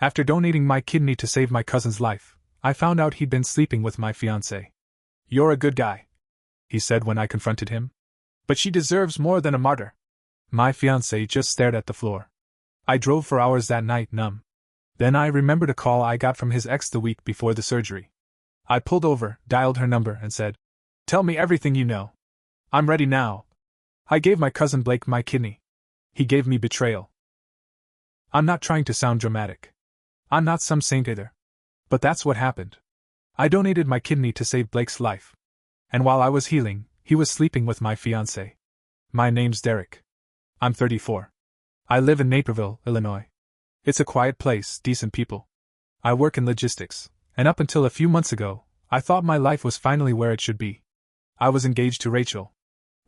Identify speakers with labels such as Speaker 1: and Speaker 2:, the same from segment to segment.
Speaker 1: After donating my kidney to save my cousin's life, I found out he'd been sleeping with my fiancée. "You're a good guy," he said when I confronted him. "But she deserves more than a martyr." My fiancée just stared at the floor. I drove for hours that night, numb. Then I remembered a call I got from his ex the week before the surgery. I pulled over, dialed her number, and said, "Tell me everything you know. I'm ready now." I gave my cousin Blake my kidney. He gave me betrayal. I'm not trying to sound dramatic. I'm not some saint either. But that's what happened. I donated my kidney to save Blake's life. And while I was healing, he was sleeping with my fiancée. My name's Derek. I'm 34. I live in Naperville, Illinois. It's a quiet place, decent people. I work in logistics, and up until a few months ago, I thought my life was finally where it should be. I was engaged to Rachel.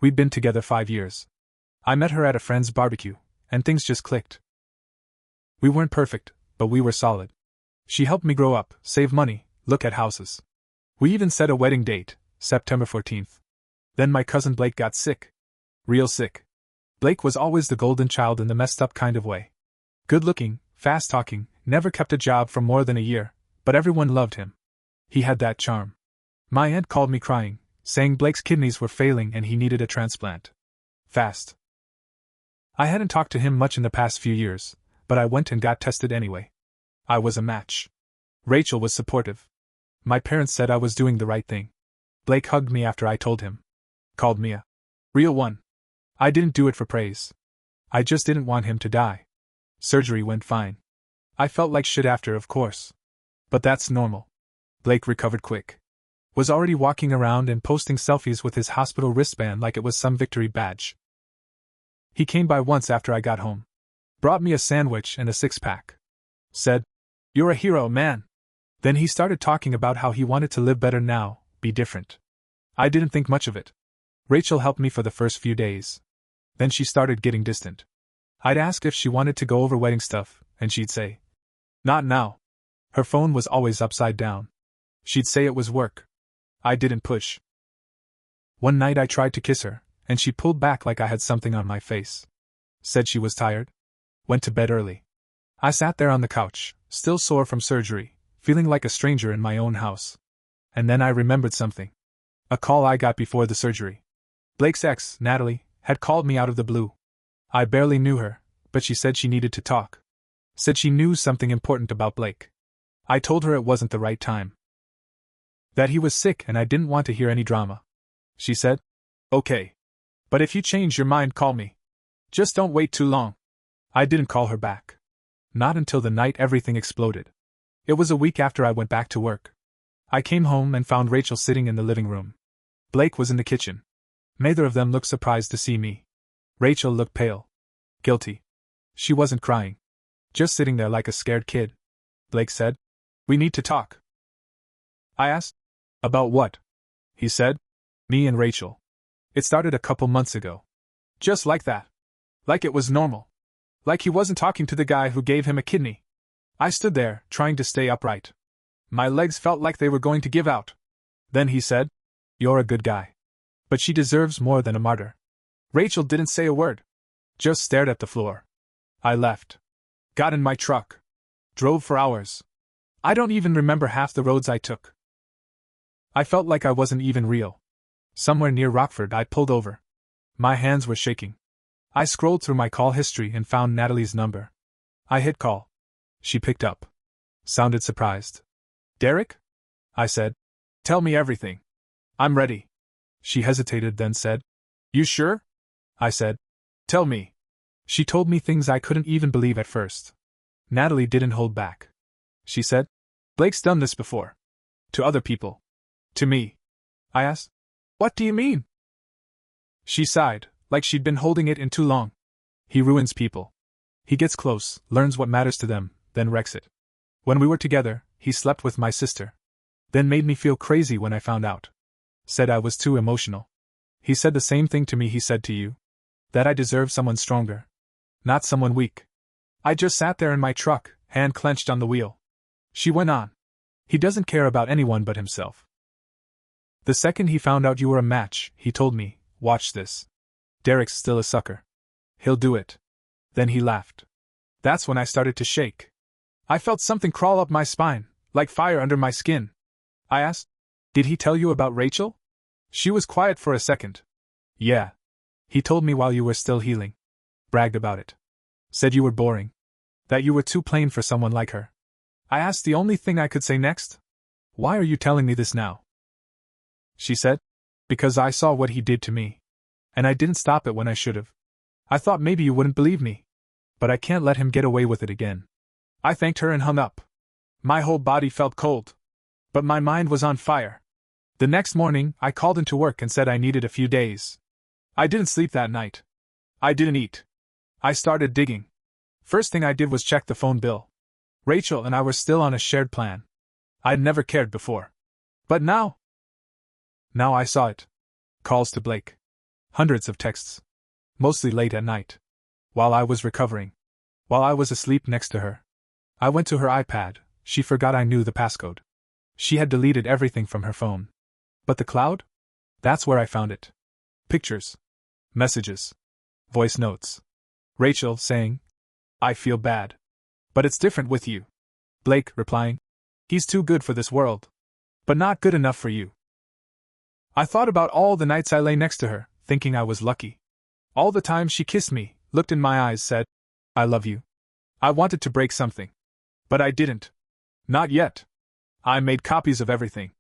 Speaker 1: We'd been together 5 years. I met her at a friend's barbecue, and things just clicked. We weren't perfect, but we were solid. She helped me grow up, save money, look at houses. We even set a wedding date, September 14th. Then my cousin Blake got sick. Real sick. Blake was always the golden child in the messed up kind of way. Good-looking, fast-talking, never kept a job for more than a year, but everyone loved him. He had that charm. My aunt called me crying, saying Blake's kidneys were failing and he needed a transplant. Fast. I hadn't talked to him much in the past few years, but I went and got tested anyway. I was a match. Rachel was supportive. My parents said I was doing the right thing. Blake hugged me after I told him. Called me a real one. I didn't do it for praise. I just didn't want him to die. Surgery went fine. I felt like shit after, of course. But that's normal. Blake recovered quick. Was already walking around and posting selfies with his hospital wristband like it was some victory badge. He came by once after I got home. Brought me a sandwich and a six-pack. Said, "You're a hero, man." Then he started talking about how he wanted to live better now, be different. I didn't think much of it. Rachel helped me for the first few days. Then she started getting distant. I'd ask if she wanted to go over wedding stuff, and she'd say, "Not now." Her phone was always upside down. She'd say it was work. I didn't push. One night I tried to kiss her, and she pulled back like I had something on my face. Said she was tired. Went to bed early. I sat there on the couch, still sore from surgery, feeling like a stranger in my own house. And then I remembered something. A call I got before the surgery. Blake's ex, Natalie, had called me out of the blue. I barely knew her, but she said she needed to talk. Said she knew something important about Blake. I told her it wasn't the right time. That he was sick and I didn't want to hear any drama. She said, "Okay. But if you change your mind, call me. Just don't wait too long." I didn't call her back. Not until the night everything exploded. It was a week after I went back to work. I came home and found Rachel sitting in the living room. Blake was in the kitchen. Neither of them looked surprised to see me. Rachel looked pale. Guilty. She wasn't crying. Just sitting there like a scared kid. Blake said, "We need to talk." I asked, "About what?" He said, "Me and Rachel. It started a couple months ago." Just like that. Like it was normal. Like he wasn't talking to the guy who gave him a kidney. I stood there, trying to stay upright. My legs felt like they were going to give out. Then he said, "You're a good guy. But she deserves more than a martyr." Rachel didn't say a word. Just stared at the floor. I left. Got in my truck. Drove for hours. I don't even remember half the roads I took. I felt like I wasn't even real. Somewhere near Rockford I pulled over. My hands were shaking. I scrolled through my call history and found Natalie's number. I hit call. She picked up. Sounded surprised. "Derek?" I said. "Tell me everything. I'm ready." She hesitated, then said, "You sure?" I said, "Tell me." She told me things I couldn't even believe at first. Natalie didn't hold back. She said, "Blake's done this before. To other people. To me." I asked, "What do you mean?" She sighed, like she'd been holding it in too long. "He ruins people. He gets close, learns what matters to them, then wrecks it. When we were together, he slept with my sister. Then made me feel crazy when I found out. Said I was too emotional. He said the same thing to me he said to you. That I deserve someone stronger. Not someone weak." I just sat there in my truck, hand clenched on the wheel. She went on. "He doesn't care about anyone but himself. The second he found out you were a match, he told me, 'Watch this. Derek's still a sucker. He'll do it.' Then he laughed. That's when I started to shake. I felt something crawl up my spine, like fire under my skin. I asked, "Did he tell you about Rachel?" She was quiet for a second. "Yeah. He told me while you were still healing. Bragged about it. Said you were boring. That you were too plain for someone like her." I asked the only thing I could say next. "Why are you telling me this now?" She said, "Because I saw what he did to me. And I didn't stop it when I should have. I thought maybe you wouldn't believe me. But I can't let him get away with it again." I thanked her and hung up. My whole body felt cold. But my mind was on fire. The next morning, I called into work and said I needed a few days. I didn't sleep that night. I didn't eat. I started digging. First thing I did was check the phone bill. Rachel and I were still on a shared plan. I'd never cared before. But now I saw it. Calls to Blake. Hundreds of texts. Mostly late at night. While I was recovering. While I was asleep next to her. I went to her iPad. She forgot I knew the passcode. She had deleted everything from her phone. But the cloud? That's where I found it. Pictures. Messages. Voice notes. Rachel saying, "I feel bad. But it's different with you." Blake replying, "He's too good for this world. But not good enough for you." I thought about all the nights I lay next to her, thinking I was lucky. All the times she kissed me, looked in my eyes, said, "I love you." I wanted to break something. But I didn't. Not yet. I made copies of everything.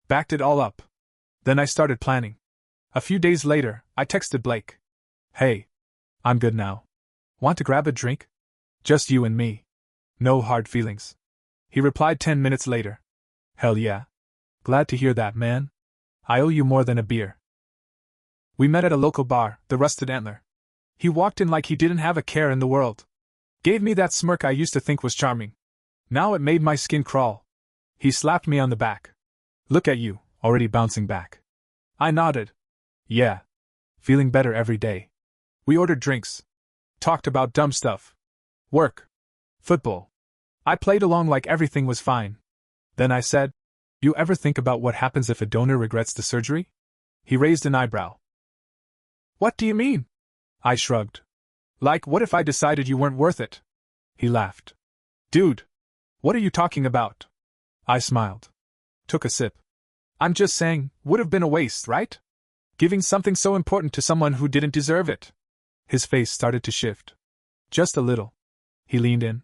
Speaker 1: Backed it all up. Then I started planning. A few days later, I texted Blake. "Hey. I'm good now. Want to grab a drink? Just you and me. No hard feelings." He replied 10 minutes later. "Hell yeah. Glad to hear that, man. I owe you more than a beer." We met at a local bar, the Rusted Antler. He walked in like he didn't have a care in the world. Gave me that smirk I used to think was charming. Now it made my skin crawl. He slapped me on the back. "Look at you, already bouncing back." I nodded. "Yeah. Feeling better every day." We ordered drinks. Talked about dumb stuff. Work. Football. I played along like everything was fine. Then I said, "You ever think about what happens if a donor regrets the surgery?" He raised an eyebrow. "What do you mean?" I shrugged. "Like, what if I decided you weren't worth it?" He laughed. "Dude. What are you talking about?" I smiled. Took a sip. "I'm just saying, would have been a waste, right? Giving something so important to someone who didn't deserve it." His face started to shift. Just a little. He leaned in.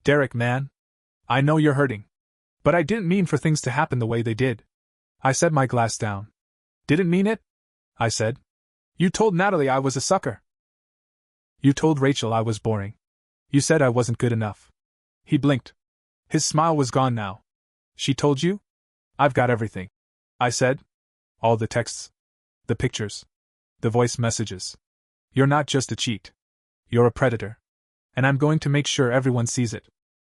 Speaker 1: "Derek, man. I know you're hurting. But I didn't mean for things to happen the way they did." I set my glass down. "Didn't mean it?" I said. "You told Natalie I was a sucker. You told Rachel I was boring. You said I wasn't good enough." He blinked. His smile was gone now. "She told you?" "I've got everything," I said. "All the texts. The pictures. The voice messages. You're not just a cheat. You're a predator. And I'm going to make sure everyone sees it."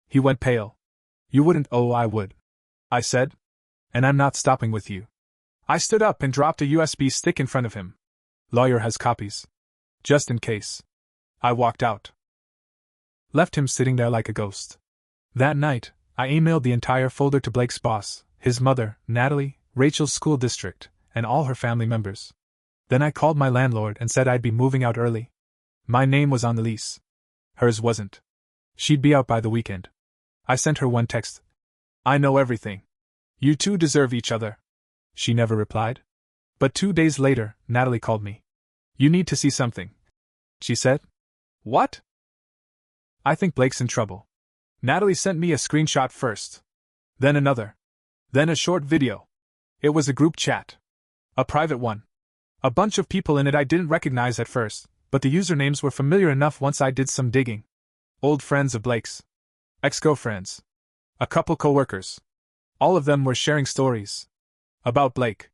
Speaker 1: He went pale. "You wouldn't." "Oh, I would," I said. "And I'm not stopping with you." I stood up and dropped a USB stick in front of him. "Lawyer has copies. Just in case." I walked out. Left him sitting there like a ghost. That night, I emailed the entire folder to Blake's boss, his mother, Natalie, Rachel's school district, and all her family members. Then I called my landlord and said I'd be moving out early. My name was on the lease. Hers wasn't. She'd be out by the weekend. I sent her one text. "I know everything. You two deserve each other." She never replied. But 2 days later, Natalie called me. "You need to see something," she said. "What?" "I think Blake's in trouble." Natalie sent me a screenshot first. Then another. Then a short video. It was a group chat. A private one. A bunch of people in it I didn't recognize at first, but the usernames were familiar enough once I did some digging. Old friends of Blake's. Ex-girlfriends. A couple co-workers. All of them were sharing stories. About Blake.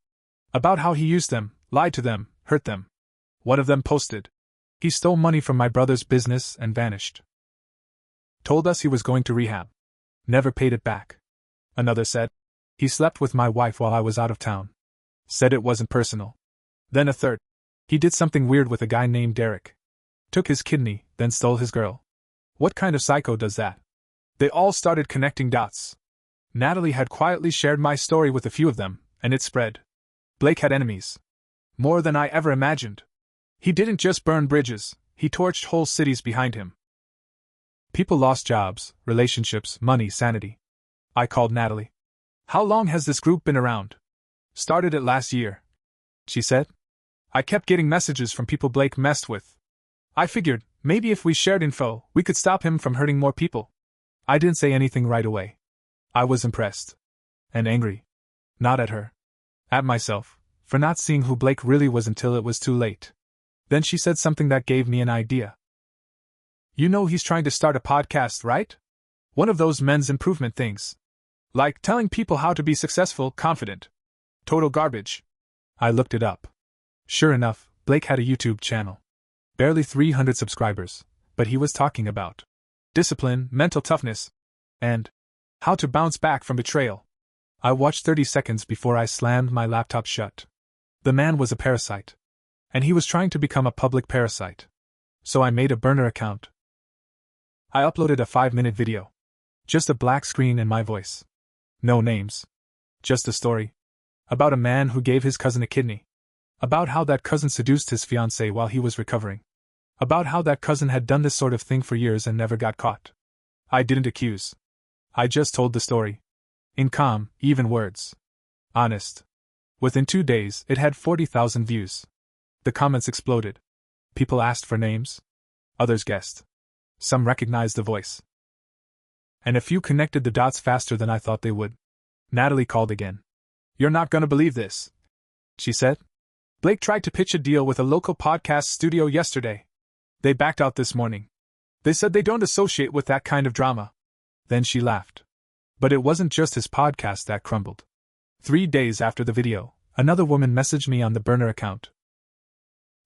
Speaker 1: About how he used them, lied to them, hurt them. One of them posted. "He stole money from my brother's business and vanished. Told us he was going to rehab. Never paid it back." Another said, "He slept with my wife while I was out of town. Said it wasn't personal." Then a third. "He did something weird with a guy named Derek. Took his kidney, then stole his girl. What kind of psycho does that?" They all started connecting dots. Natalie had quietly shared my story with a few of them, and it spread. Blake had enemies. More than I ever imagined. He didn't just burn bridges, he torched whole cities behind him. People lost jobs, relationships, money, sanity. I called Natalie. How long has this group been around? Started it last year, she said. I kept getting messages from people Blake messed with. I figured, maybe if we shared info, we could stop him from hurting more people. I didn't say anything right away. I was impressed. And angry. Not at her. At myself, for not seeing who Blake really was until it was too late. Then she said something that gave me an idea. You know he's trying to start a podcast, right? One of those men's improvement things. Like telling people how to be successful, confident. Total garbage. I looked it up. Sure enough, Blake had a YouTube channel. Barely 300 subscribers, but he was talking about discipline, mental toughness, and how to bounce back from betrayal. I watched 30 seconds before I slammed my laptop shut. The man was a parasite. And he was trying to become a public parasite. So I made a burner account. I uploaded a 5-minute video. Just a black screen and my voice. No names. Just a story. About a man who gave his cousin a kidney. About how that cousin seduced his fiancée while he was recovering. About how that cousin had done this sort of thing for years and never got caught. I didn't accuse. I just told the story. In calm, even words. Honest. Within 2 days, it had 40,000 views. The comments exploded. People asked for names. Others guessed. Some recognized the voice. And a few connected the dots faster than I thought they would. Natalie called again. You're not gonna believe this, she said. Blake tried to pitch a deal with a local podcast studio yesterday. They backed out this morning. They said they don't associate with that kind of drama. Then she laughed. But it wasn't just his podcast that crumbled. 3 days after the video, another woman messaged me on the burner account.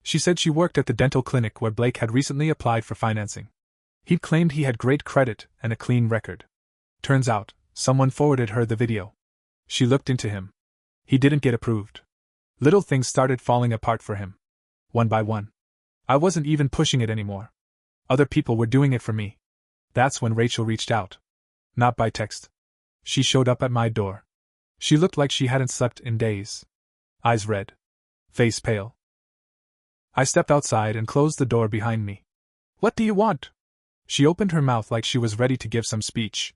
Speaker 1: She said she worked at the dental clinic where Blake had recently applied for financing. He'd claimed he had great credit and a clean record. Turns out, someone forwarded her the video. She looked into him. He didn't get approved. Little things started falling apart for him. One by one. I wasn't even pushing it anymore. Other people were doing it for me. That's when Rachel reached out. Not by text. She showed up at my door. She looked like she hadn't slept in days. Eyes red. Face pale. I stepped outside and closed the door behind me. What do you want? She opened her mouth like she was ready to give some speech.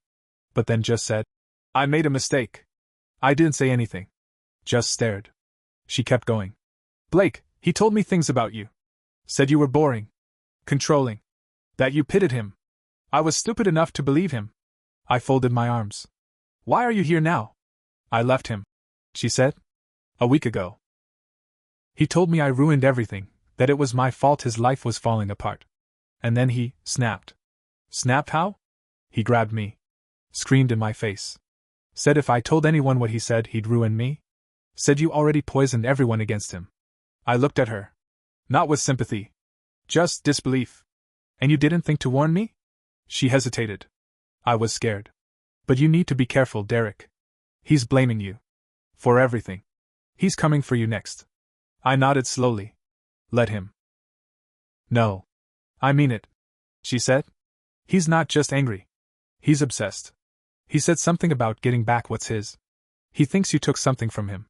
Speaker 1: But then just said, I made a mistake. I didn't say anything. Just stared. She kept going. Blake, he told me things about you. Said you were boring. Controlling. That you pitted him. I was stupid enough to believe him. I folded my arms. Why are you here now? I left him, she said. A week ago. He told me I ruined everything, that it was my fault his life was falling apart. And then he snapped. Snapped how? He grabbed me. Screamed in my face. Said if I told anyone what he said, he'd ruin me. Said you already poisoned everyone against him. I looked at her. Not with sympathy. Just disbelief. And you didn't think to warn me? She hesitated. I was scared. But you need to be careful, Derek. He's blaming you. For everything. He's coming for you next. I nodded slowly. Let him. No. I mean it, she said. He's not just angry. He's obsessed. He said something about getting back what's his. He thinks you took something from him.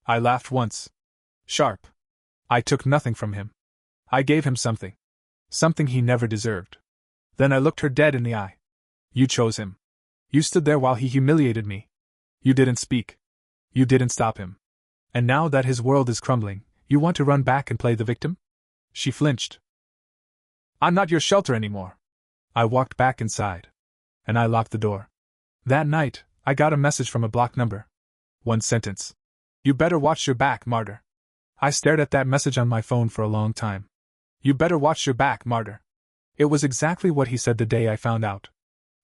Speaker 1: I laughed once. Sharp. I took nothing from him. I gave him something. Something he never deserved. Then I looked her dead in the eye. You chose him. You stood there while he humiliated me. You didn't speak. You didn't stop him. And now that his world is crumbling, you want to run back and play the victim? She flinched. I'm not your shelter anymore. I walked back inside. And I locked the door. That night, I got a message from a blocked number. One sentence. You better watch your back, martyr. I stared at that message on my phone for a long time. You better watch your back, martyr. It was exactly what he said the day I found out.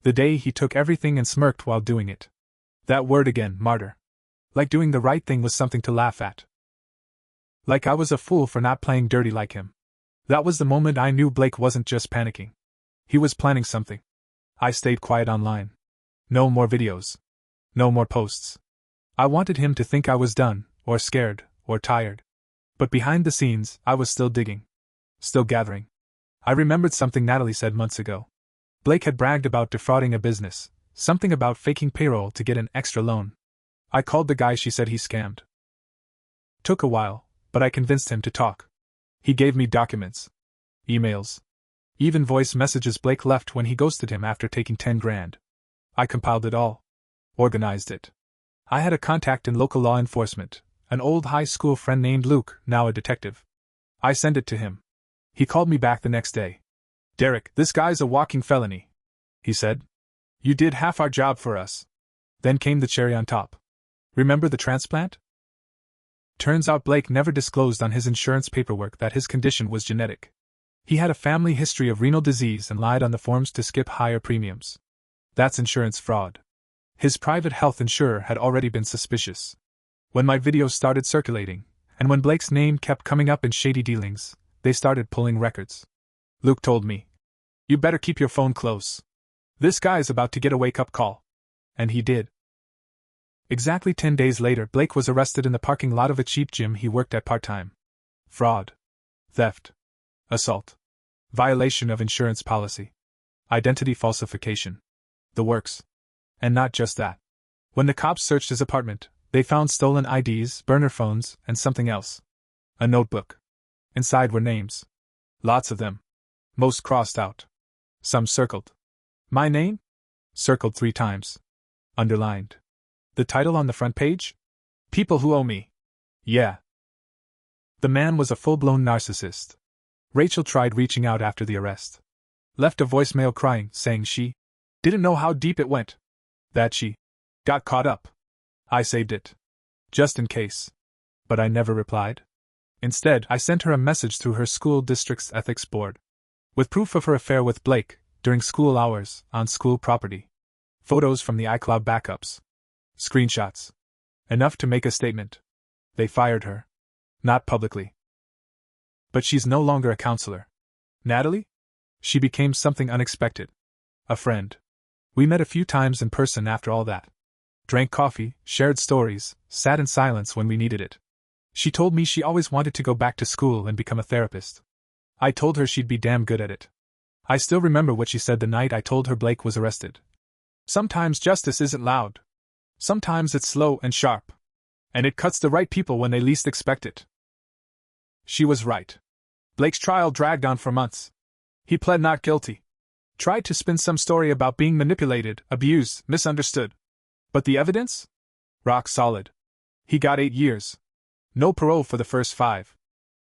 Speaker 1: The day he took everything and smirked while doing it. That word again, martyr. Like doing the right thing was something to laugh at. Like I was a fool for not playing dirty like him. That was the moment I knew Blake wasn't just panicking. He was planning something. I stayed quiet online. No more videos. No more posts. I wanted him to think I was done, or scared, or tired. But behind the scenes, I was still digging. Still gathering. I remembered something Natalie said months ago. Blake had bragged about defrauding a business, something about faking payroll to get an extra loan. I called the guy she said he scammed. Took a while, but I convinced him to talk. He gave me documents. Emails. Even voice messages Blake left when he ghosted him after taking 10 grand. I compiled it all. Organized it. I had a contact in local law enforcement, an old high school friend named Luke, now a detective. I sent it to him. He called me back the next day. "Derek, this guy's a walking felony," he said. "You did half our job for us." Then came the cherry on top. "Remember the transplant?" Turns out Blake never disclosed on his insurance paperwork that his condition was genetic. He had a family history of renal disease and lied on the forms to skip higher premiums. That's insurance fraud. His private health insurer had already been suspicious. When my videos started circulating, and when Blake's name kept coming up in shady dealings, they started pulling records. Luke told me, "You better keep your phone close. This guy's about to get a wake-up call." And he did. Exactly 10 days later, Blake was arrested in the parking lot of a cheap gym he worked at part-time. Fraud. Theft. Assault. Violation of insurance policy. Identity falsification. The works. And not just that. When the cops searched his apartment, they found stolen IDs, burner phones, and something else. A notebook. Inside were names. Lots of them. Most crossed out. Some circled. My name? Circled 3 times. Underlined. The title on the front page? People Who Owe Me. Yeah. The man was a full-blown narcissist. Rachel tried reaching out after the arrest. Left a voicemail crying, saying she didn't know how deep it went. That she got caught up. I saved it. Just in case. But I never replied. Instead, I sent her a message through her school district's ethics board. With proof of her affair with Blake, during school hours, on school property. Photos from the iCloud backups. Screenshots. Enough to make a statement. They fired her. Not publicly. But she's no longer a counselor. Natalie? She became something unexpected. A friend. We met a few times in person after all that. Drank coffee, shared stories, sat in silence when we needed it. She told me she always wanted to go back to school and become a therapist. I told her she'd be damn good at it. I still remember what she said the night I told her Blake was arrested. "Sometimes justice isn't loud. Sometimes it's slow and sharp. And it cuts the right people when they least expect it." She was right. Blake's trial dragged on for months. He pled not guilty. Tried to spin some story about being manipulated, abused, misunderstood. But the evidence? Rock solid. He got 8 years. No parole for the first 5.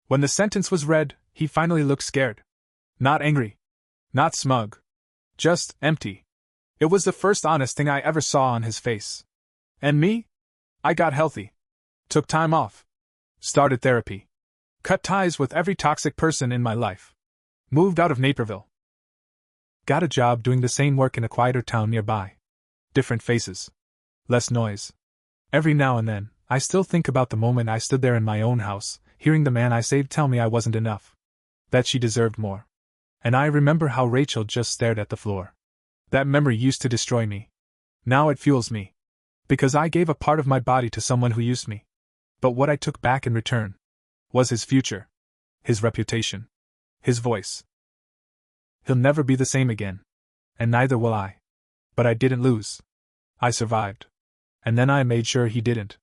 Speaker 1: When the sentence was read, he finally looked scared. Not angry. Not smug. Just empty. It was the first honest thing I ever saw on his face. And me? I got healthy. Took time off. Started therapy. Cut ties with every toxic person in my life. Moved out of Naperville. Got a job doing the same work in a quieter town nearby. Different faces. Less noise. Every now and then, I still think about the moment I stood there in my own house, hearing the man I saved tell me I wasn't enough. That she deserved more. And I remember how Rachel just stared at the floor. That memory used to destroy me. Now it fuels me. Because I gave a part of my body to someone who used me. But what I took back in return was his future. His reputation. His voice. He'll never be the same again. And neither will I. But I didn't lose. I survived. And then I made sure he didn't.